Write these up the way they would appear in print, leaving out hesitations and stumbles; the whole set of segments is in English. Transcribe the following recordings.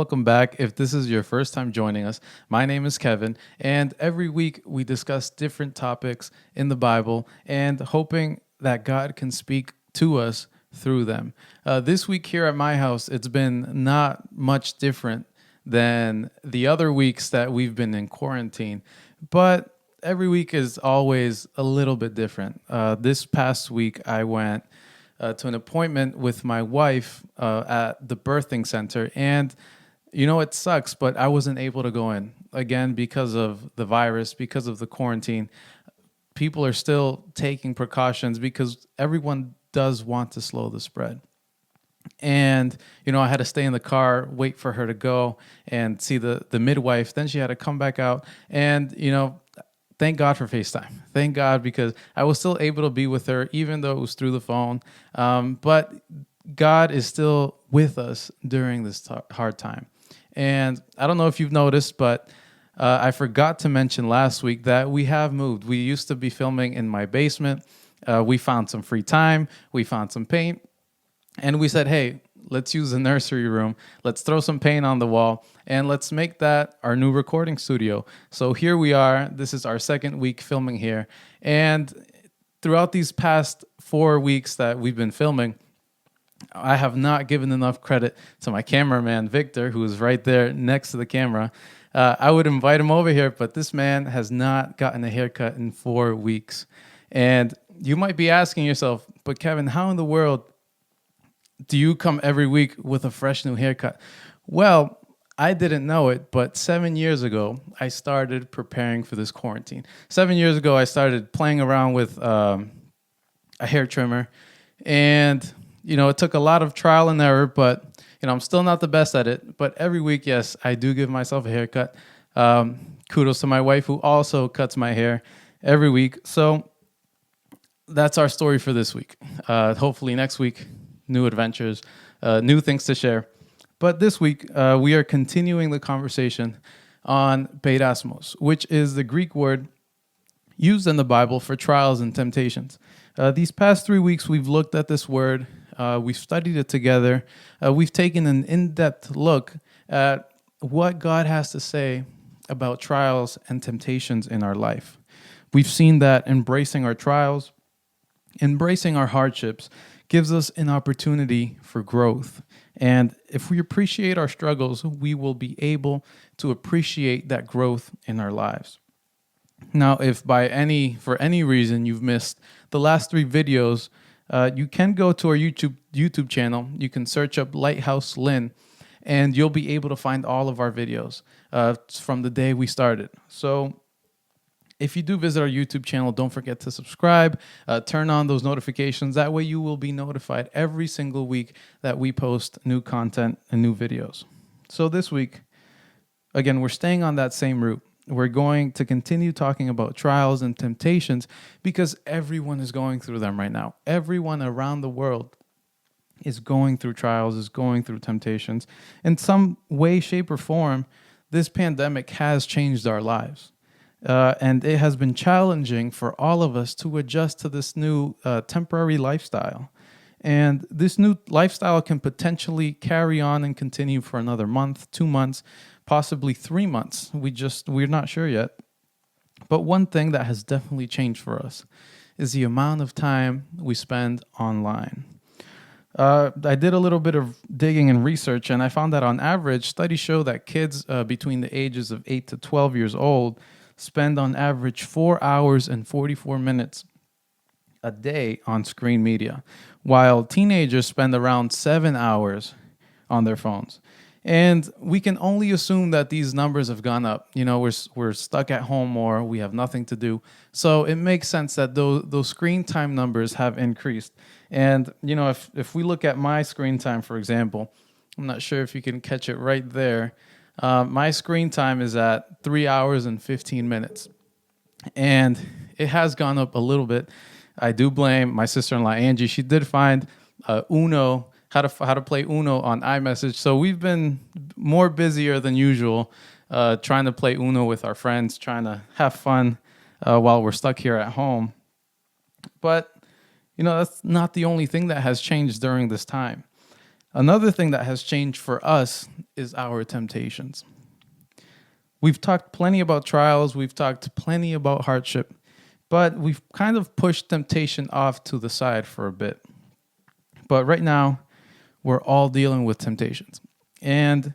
welcome back. If this is your first time joining us, my name is Kevin, and every week we discuss different topics in the Bible and hoping that God can speak to us through them. This week here at my house, it's been not much different than the other weeks that we've been in quarantine, but every week is always a little bit different. This past week, I went to an appointment with my wife at the birthing center. And, it sucks, but I wasn't able to go in again because of the virus, because of the quarantine. People are still taking precautions because everyone does want to slow the spread. And, I had to stay in the car, wait for her to go and see the midwife. Then she had to come back out. And, thank God for FaceTime. Thank God, because I was still able to be with her, even though it was through the phone. But God is still with us during this hard time. And I don't know if you've noticed, but I forgot to mention last week that we have moved. We used to be filming in my basement. We found some free time. We found some paint. And we said, hey, let's use the nursery room. Let's throw some paint on the wall and let's make that our new recording studio. So here we are. This is our second week filming here. And throughout these past 4 weeks that we've been filming, I have not given enough credit to my cameraman, Victor, who is right there next to the camera. I would invite him over here, but this man has not gotten a haircut in 4 weeks. And you might be asking yourself, but Kevin, how in the world do you come every week with a fresh new haircut? Well, I didn't know it, but 7 years ago, I started preparing for this quarantine. 7 years ago, I started playing around with a hair trimmer. And, it took a lot of trial and error, but, I'm still not the best at it. But every week, yes, I do give myself a haircut. Kudos to my wife, who also cuts my hair every week. So that's our story for this week. Hopefully next week, new adventures, new things to share. But this week, we are continuing the conversation on peirasmos, which is the Greek word used in the Bible for trials and temptations. These past 3 weeks, we've looked at this word. We've studied it together. We've taken an in-depth look at what God has to say about trials and temptations in our life. We've seen that embracing our trials, embracing our hardships, gives us an opportunity for growth. And if we appreciate our struggles, we will be able to appreciate that growth in our lives. Now, if for any reason you've missed the last 3 videos, you can go to our YouTube channel. You can search up Lighthouse Lynn, and you'll be able to find all of our videos from the day we started. So if you do visit our YouTube channel, don't forget to subscribe, turn on those notifications. That way you will be notified every single week that we post new content and new videos. So this week, again, we're staying on that same route. We're going to continue talking about trials and temptations because everyone is going through them right now. Everyone around the world is going through trials, is going through temptations. In some way, shape, or form, this pandemic has changed our lives. And it has been challenging for all of us to adjust to this new temporary lifestyle. And this new lifestyle can potentially carry on and continue for another month, 2 months, possibly 3 months. We're not sure yet. But one thing that has definitely changed for us is the amount of time we spend online. I did a little bit of digging and research, and I found that on average, studies show that kids between the ages of 8 to 12 years old spend on average 4 hours and 44 minutes a day on screen media, while teenagers spend around 7 hours on their phones. And we can only assume that these numbers have gone up. We're stuck at home more, we have nothing to do. So it makes sense that those screen time numbers have increased. And, if we look at my screen time, for example, I'm not sure if you can catch it right there. My screen time is at 3 hours and 15 minutes. And it has gone up a little bit. I do blame my sister-in-law, Angie. She did find Uno, how to play Uno on iMessage. So we've been more busier than usual trying to play Uno with our friends, trying to have fun while we're stuck here at home. But, that's not the only thing that has changed during this time. Another thing that has changed for us is our temptations. We've talked plenty about trials, we've talked plenty about hardship, but we've kind of pushed temptation off to the side for a bit. But right now, we're all dealing with temptations. And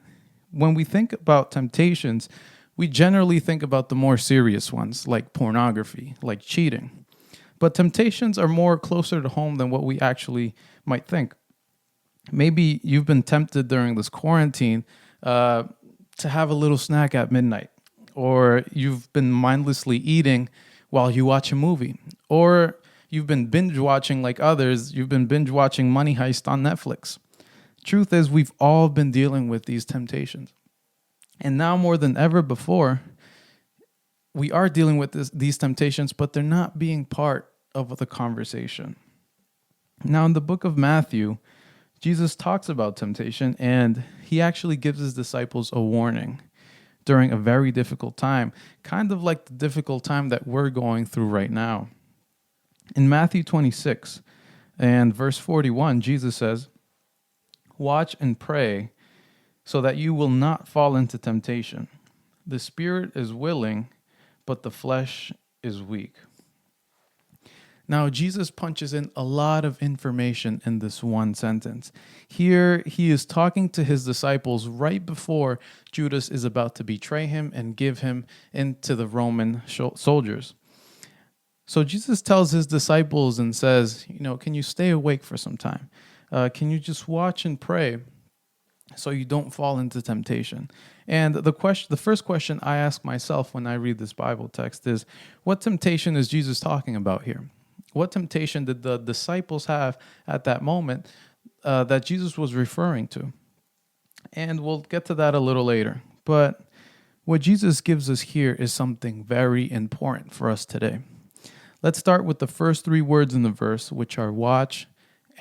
when we think about temptations, we generally think about the more serious ones, like pornography, like cheating. But temptations are more closer to home than what we actually might think. Maybe you've been tempted during this quarantine to have a little snack at midnight, or you've been mindlessly eating while you watch a movie, or you've been binge watching like others, you've been binge watching Money Heist on Netflix. Truth is, we've all been dealing with these temptations. And now more than ever before, we are dealing with these temptations, but they're not being part of the conversation. Now, in the book of Matthew, Jesus talks about temptation, and he actually gives his disciples a warning during a very difficult time, kind of like the difficult time that we're going through right now. In Matthew 26 and verse 41, Jesus says, "Watch and pray so that you will not fall into temptation. The spirit is willing, but the flesh is weak." Now, Jesus punches in a lot of information in this one sentence. Here, he is talking to his disciples right before Judas is about to betray him and give him into the Roman soldiers. So Jesus tells his disciples and says, can you stay awake for some time? Can you just watch and pray so you don't fall into temptation? And the first question I ask myself when I read this Bible text is, what temptation is Jesus talking about here? What temptation did the disciples have at that moment that Jesus was referring to? And we'll get to that a little later. But what Jesus gives us here is something very important for us today. Let's start with the first three words in the verse, which are watch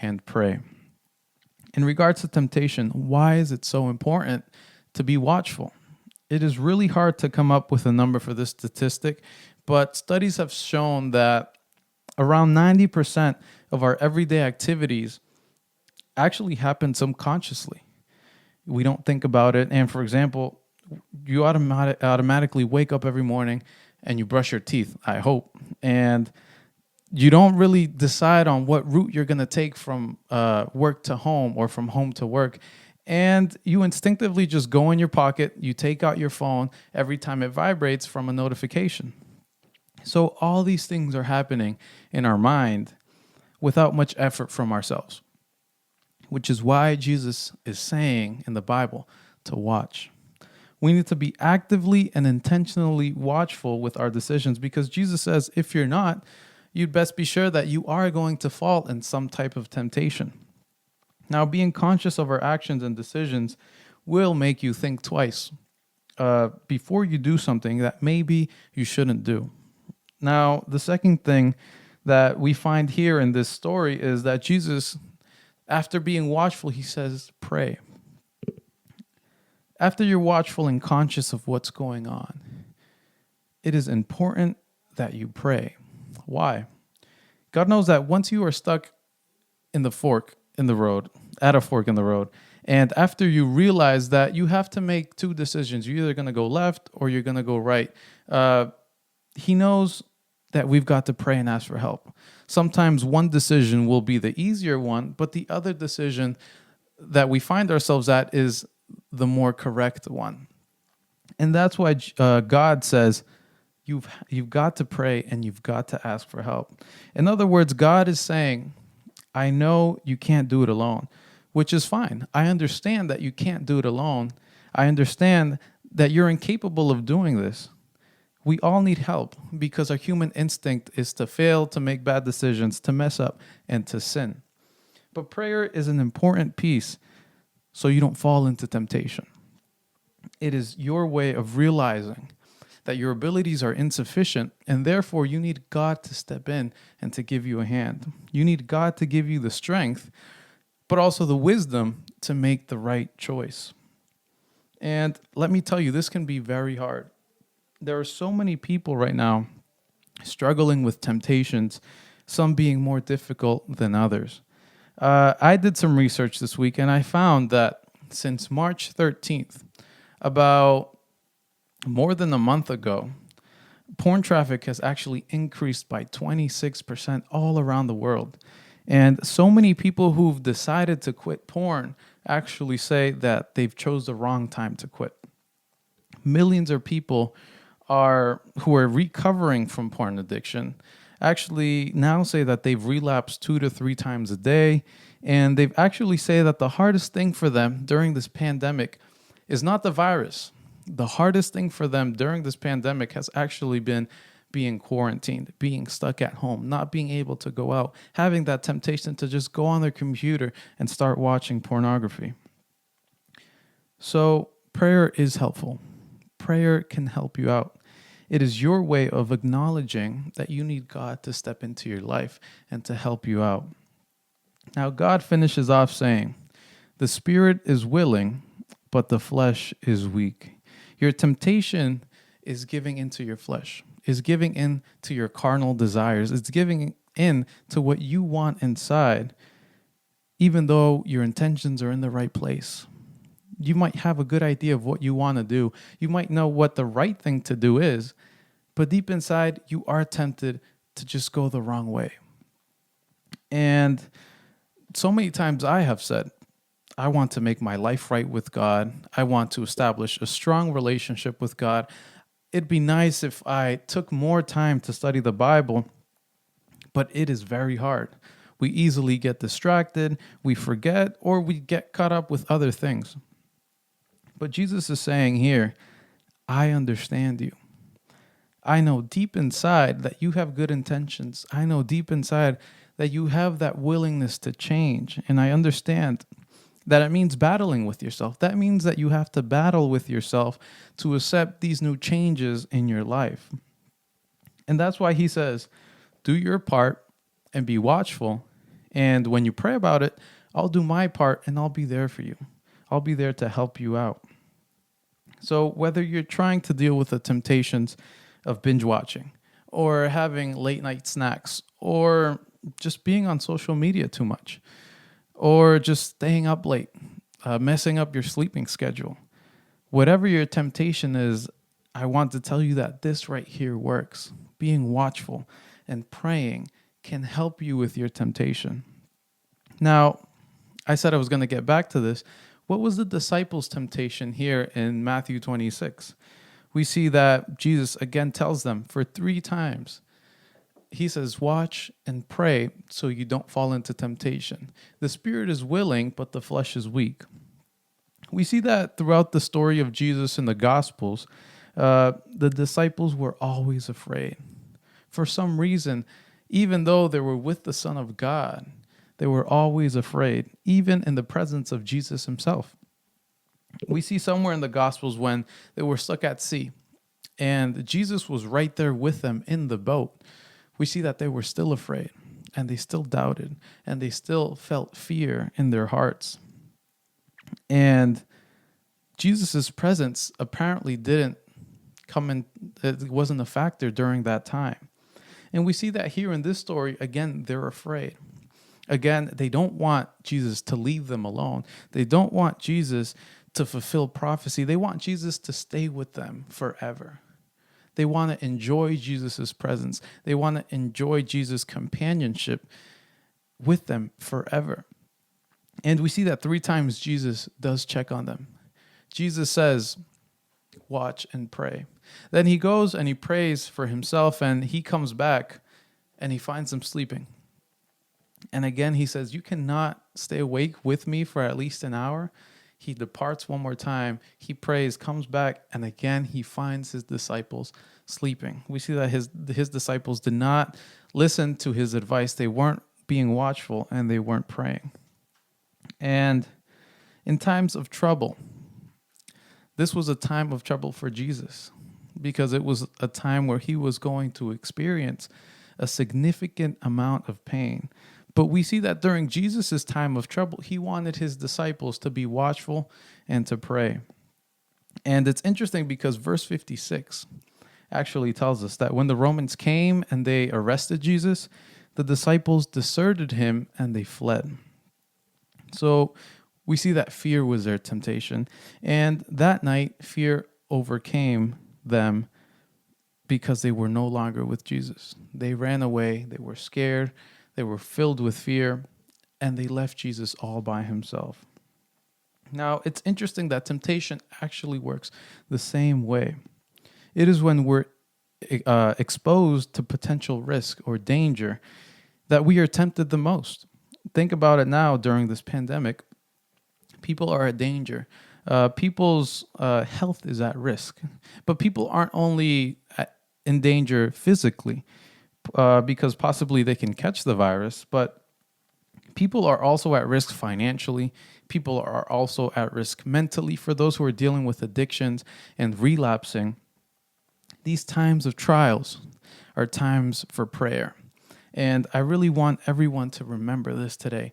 and pray. In regards to temptation, why is it so important to be watchful? It is really hard to come up with a number for this statistic, but studies have shown that around 90% of our everyday activities actually happen subconsciously. We don't think about it. And for example, you automatically wake up every morning and you brush your teeth, I hope. And you don't really decide on what route you're going to take from work to home or from home to work. And you instinctively just go in your pocket, you take out your phone every time it vibrates from a notification. So all these things are happening in our mind without much effort from ourselves, which is why Jesus is saying in the Bible to watch. We need to be actively and intentionally watchful with our decisions, because Jesus says if you're not, you'd best be sure that you are going to fall in some type of temptation. Now, being conscious of our actions and decisions will make you think twice before you do something that maybe you shouldn't do. Now, the second thing that we find here in this story is that Jesus, after being watchful, he says, pray. After you're watchful and conscious of what's going on, it is important that you pray. Why? God knows that once you are stuck at a fork in the road, and after you realize that you have to make two decisions, you're either going to go left or you're going to go right, he knows that we've got to pray and ask for help. Sometimes one decision will be the easier one, but the other decision that we find ourselves at is the more correct one. And that's why God says, you've got to pray and you've got to ask for help. In other words, God is saying, I know you can't do it alone, which is fine. I understand that you can't do it alone. I understand that you're incapable of doing this. We all need help because our human instinct is to fail, to make bad decisions, to mess up, and to sin. But prayer is an important piece so you don't fall into temptation. It is your way of realizing that your abilities are insufficient, and therefore you need God to step in and to give you a hand. You need God to give you the strength, but also the wisdom to make the right choice. And let me tell you, this can be very hard. There are so many people right now struggling with temptations, some being more difficult than others. I did some research this week and I found that since March 13th, about more than a month ago, porn traffic has actually increased by 26% all around the world. And so many people who've decided to quit porn actually say that they've chose the wrong time to quit. Millions of people who are recovering from porn addiction actually now say that they've relapsed 2 to 3 times a day, and they've actually say that the hardest thing for them during this pandemic is not the virus. The hardest thing for them during this pandemic has actually been being quarantined, being stuck at home, not being able to go out, having that temptation to just go on their computer and start watching pornography. So prayer is helpful. Prayer can help you out. It is your way of acknowledging that you need God to step into your life and to help you out. Now, God finishes off saying, "The spirit is willing, but the flesh is weak." Your temptation is giving into your flesh, is giving in to your carnal desires. It's giving in to what you want inside, even though your intentions are in the right place. You might have a good idea of what you want to do. You might know what the right thing to do is, but deep inside, you are tempted to just go the wrong way. And so many times I have said, I want to make my life right with God. I want to establish a strong relationship with God. It'd be nice if I took more time to study the Bible, but it is very hard. We easily get distracted, we forget, or we get caught up with other things. But Jesus is saying here, I understand you. I know deep inside that you have good intentions. I know deep inside that you have that willingness to change. And I understand that it means battling with yourself. That means that you have to battle with yourself to accept these new changes in your life. And that's why he says, do your part and be watchful. And when you pray about it, I'll do my part and I'll be there for you. I'll be there to help you out. So whether you're trying to deal with the temptations of binge watching or having late night snacks or just being on social media too much or just staying up late, messing up your sleeping schedule, whatever your temptation is, I want to tell you that this right here works. Being watchful and praying can help you with your temptation. Now, I said I was going to get back to this. What was the disciples' temptation here in Matthew 26? We see that Jesus again tells them for 3 times. He says, watch and pray so you don't fall into temptation. The spirit is willing, but the flesh is weak. We see that throughout the story of Jesus in the Gospels, the disciples were always afraid. For some reason, even though they were with the Son of God, they were always afraid, even in the presence of Jesus himself. We see somewhere in the Gospels when they were stuck at sea and Jesus was right there with them in the boat. We see that they were still afraid and they still doubted and they still felt fear in their hearts. And Jesus' presence apparently didn't come in, it wasn't a factor during that time. And we see that here in this story, again, they're afraid. Again, they don't want Jesus to leave them alone. They don't want Jesus to fulfill prophecy. They want Jesus to stay with them forever. They want to enjoy Jesus' presence. They want to enjoy Jesus' companionship with them forever. And we see that 3 times Jesus does check on them. Jesus says, watch and pray. Then he goes and he prays for himself and he comes back and he finds them sleeping. And again, he says, you cannot stay awake with me for at least an hour. He departs one more time. He prays, comes back, and again, he finds his disciples sleeping. We see that his disciples did not listen to his advice. They weren't being watchful, and they weren't praying. And in times of trouble, this was a time of trouble for Jesus because it was a time where he was going to experience a significant amount of pain. But we see that during Jesus' time of trouble, he wanted his disciples to be watchful and to pray. And it's interesting because verse 56 actually tells us that when the Romans came and they arrested Jesus, the disciples deserted him and they fled. So we see that fear was their temptation. And that night, fear overcame them because they were no longer with Jesus. They ran away, they were scared, they were filled with fear, and they left Jesus all by himself. Now, it's interesting that temptation actually works the same way. It is when we're exposed to potential risk or danger that we are tempted the most. Think about it now during this pandemic. People are at danger. People's health is at risk. But people aren't only in danger physically because possibly they can catch the virus, but people are also at risk financially. People are also at risk mentally for those who are dealing with addictions and relapsing. These times of trials are times for prayer. And I really want everyone to remember this today.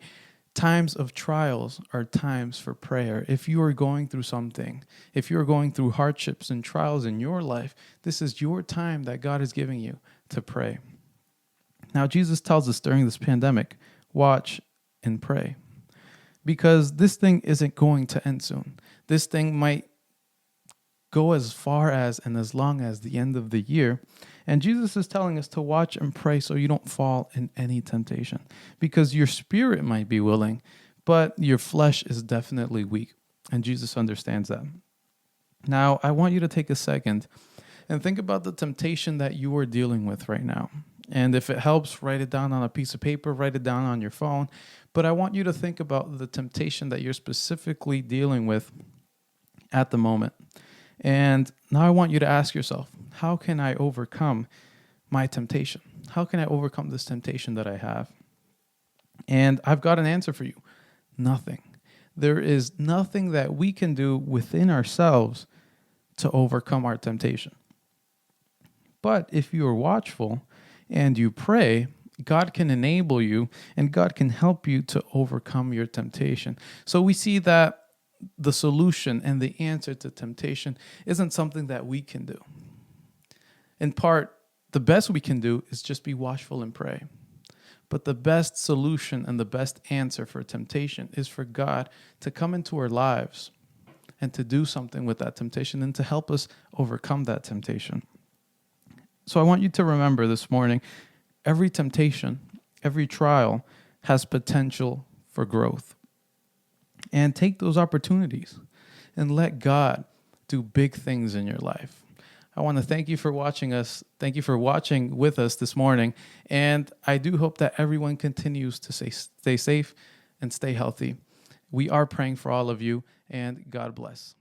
Times of trials are times for prayer. If you are going through something, if you're going through hardships and trials in your life, this is your time that God is giving you to pray. Now, Jesus tells us during this pandemic, watch and pray. Because this thing isn't going to end soon. This thing might go as far as and as long as the end of the year. And Jesus is telling us to watch and pray so you don't fall in any temptation. Because your spirit might be willing, but your flesh is definitely weak. And Jesus understands that. Now, I want you to take a second and think about the temptation that you are dealing with right now. And if it helps, write it down on a piece of paper, write it down on your phone. But I want you to think about the temptation that you're specifically dealing with at the moment. And now I want you to ask yourself, how can I overcome my temptation? How can I overcome this temptation that I have? And I've got an answer for you. Nothing. There is nothing that we can do within ourselves to overcome our temptation. But if you are watchful and you pray, God can enable you and God can help you to overcome your temptation. So we see that the solution and the answer to temptation isn't something that we can do. In part, the best we can do is just be watchful and pray. But the best solution and the best answer for temptation is for God to come into our lives and to do something with that temptation and to help us overcome that temptation. So I want you to remember this morning, every temptation, every trial has potential for growth. And take those opportunities and let God do big things in your life. I want to thank you for watching us. Thank you for watching with us this morning. And I do hope that everyone continues to stay safe and stay healthy. We are praying for all of you, and God bless.